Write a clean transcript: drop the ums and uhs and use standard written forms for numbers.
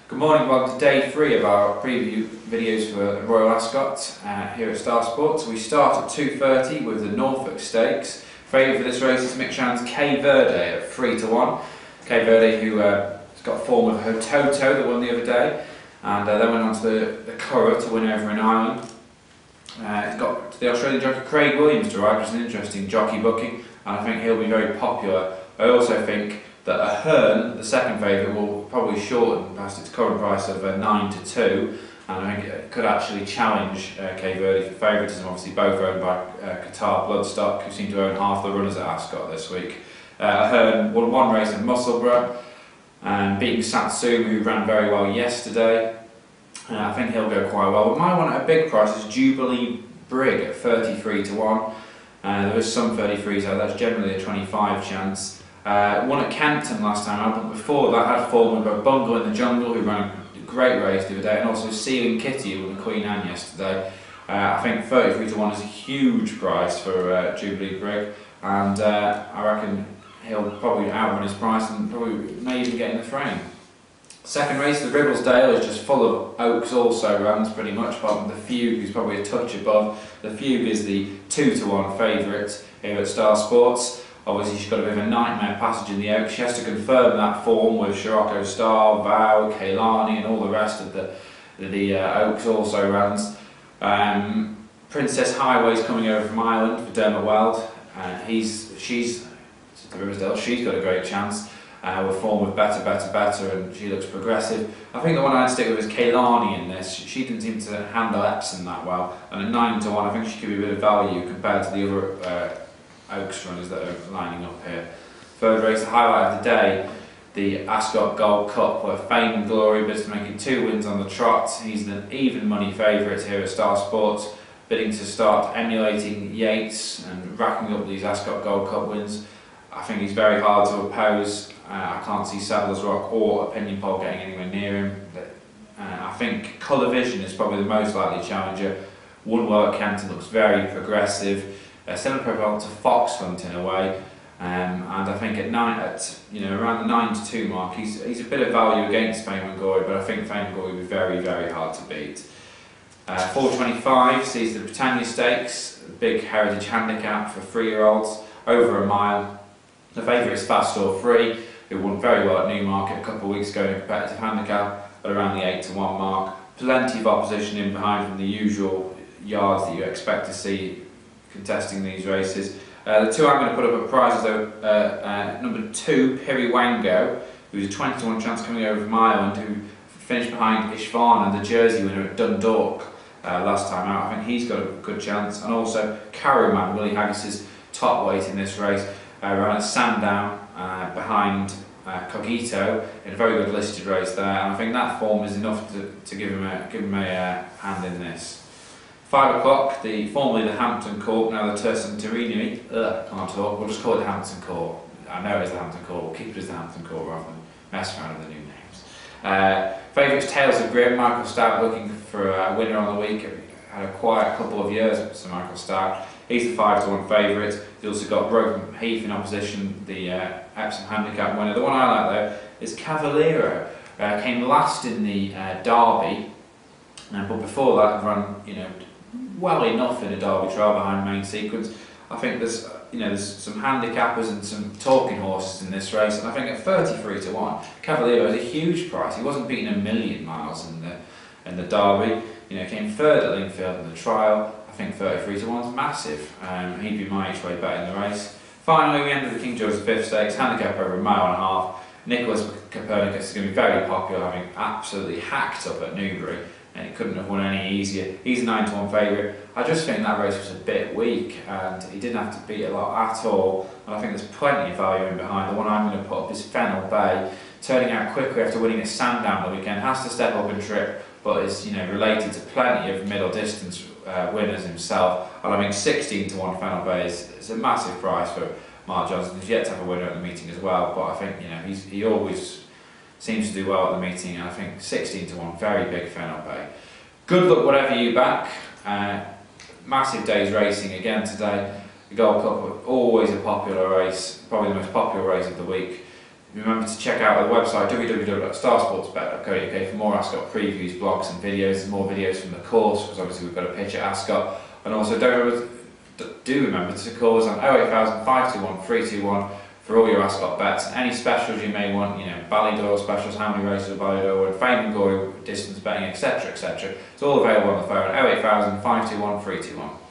Good morning, welcome to day 3 of our preview videos for Royal Ascot here at Star Sports. We start at 2:30 with the Norfolk Stakes. Favourite for this race is Mick Shannon's K Verde at 3-1. K Verde, who has got form of her Toto that won the other day, and then went on to the Curragh to win over in Ireland. He's got the Australian jockey Craig Williams to ride, which is an interesting jockey booking, and I think he'll be very popular. I also think that Ahern, the second favourite, will probably shorten past its current price of 9-2, and I think it could actually challenge K Verde for favouritism. Obviously both owned by Qatar Bloodstock, who seem to own half the runners at Ascot this week. Ahern won one race in Musselburgh, beating Satsuma, who ran very well yesterday. I think he'll go quite well. But my one at a big price is Jubilee Brig at 33-1. There is some 33s out, that's generally a 25 chance. Won at Canton last time out, but before that had form with Bungle in the Jungle, who ran a great race the other day, and also Sealing Kitty, who won the Queen Anne yesterday. I think 33-1 is a huge price for Jubilee Brig, and I reckon he'll probably outrun his price and probably may even get in the frame. Second race, the Ribblesdale, is just full of Oaks also runs pretty much, apart from the Fugue, who's probably a touch above. The Fugue is the 2-1 favourite here at Star Sports. Obviously she's got a bit of a nightmare passage in the Oaks. She has to confirm that form with Scirocco Star, Vow, Kaylani and all the rest of the Oaks also runs. Princess Highway's coming over from Ireland for Dermot Weld. She's the Ribblesdale, she's got a great chance. With form with better, and she looks progressive. I think the one I'd stick with is Kaylani in this. She didn't seem to handle Epsom that well, and at 9-1 I think she could be a bit of value compared to the other Oaks runners that are lining up here. Third race, the highlight of the day, the Ascot Gold Cup, where Fame and Glory bids to making 2 wins on the trot. He's an even money favourite here at Star Sports, bidding to start emulating Yates and racking up these Ascot Gold Cup wins. I think he's very hard to oppose. I can't see Saddler's Rock or Opinion Poll getting anywhere near him. I think Colour Vision is probably the most likely challenger. Won well at Canton, looks very progressive. Similar profile to Fox Hunt in a way, and I think at around the 9-2 mark, he's a bit of value against Fame and Glory, but I think Fame and Glory will be very, very hard to beat. 4:25 sees the Britannia Stakes, a big heritage handicap for 3-year-olds, over a mile. The favourite is Fast or Free, who won very well at Newmarket a couple of weeks ago in a competitive handicap at around the 8-1 mark. Plenty of opposition in behind from the usual yards that you expect to see contesting these races. The two I'm going to put up at prices though, number 2, Piriwango, who's a 20-1 chance coming over from Ireland, who finished behind Ishvan and the Jersey winner at Dundalk last time out. I think he's got a good chance. And also Caruman, Willie Haggis's top weight in this race, ran at Sandown behind Cogito in a very good listed race there, and I think that form is enough to give him a hand in this. 5 o'clock, formerly the Hampton Court, now the Tursun Turinui. Can't talk, we'll just call it the Hampton Court. I know it's the Hampton Court, we'll keep it as the Hampton Court rather than mess around with the new names. Favourites Tales of Grim, Michael Stout looking for a winner on the week. Had a quiet couple of years with Sir Michael Stout. He's the 5-1 favourite. He's also got Broken Heath in opposition, the Epsom handicap winner. The one I like though is Cavaliero. Came last in the Derby, but before that run well enough in a Derby trial behind main sequence. I think there's some handicappers and some talking horses in this race, and I think at 33-1, Cavaliero is a huge price. He wasn't beaten a million miles in the Derby. Came third at Lingfield in the trial. I think 33-1 is massive. He'd be my each way bet in the race. Finally, we ended the King George V Stakes, handicap over 1.5 miles. Nicholas Copernicus is going to be very popular, having absolutely hacked up at Newbury, and he couldn't have won any easier. He's a 9-1 favourite. I just think that race was a bit weak, and he didn't have to beat a lot at all, and I think there's plenty of value in behind. The one I'm going to put up is Fennel Bay, turning out quickly after winning at Sandown the weekend, has to step up and trip, but is related to plenty of middle distance winners himself. And I think 16-1 Fennel Bay is a massive price for Mark Johnson. He's yet to have a winner at the meeting as well, but I think he always seems to do well at the meeting, and I think 16-1, very big Fennel Bay. Good luck whatever you back. Massive day's racing again today. The Gold Cup, always a popular race, probably the most popular race of the week. Remember to check out our website www.starsportsbet.co.uk for more Ascot previews, blogs and videos, more videos from the course, because obviously we've got a pitch at Ascot. And also do remember to call us on 08000 521 321 for all your Ascot bets and any specials you may want, Ballydoyle specials, how many races of Ballydoyle, Fame and Glory, distance betting, etc, etc. It's all available on the phone, 08000 521 321.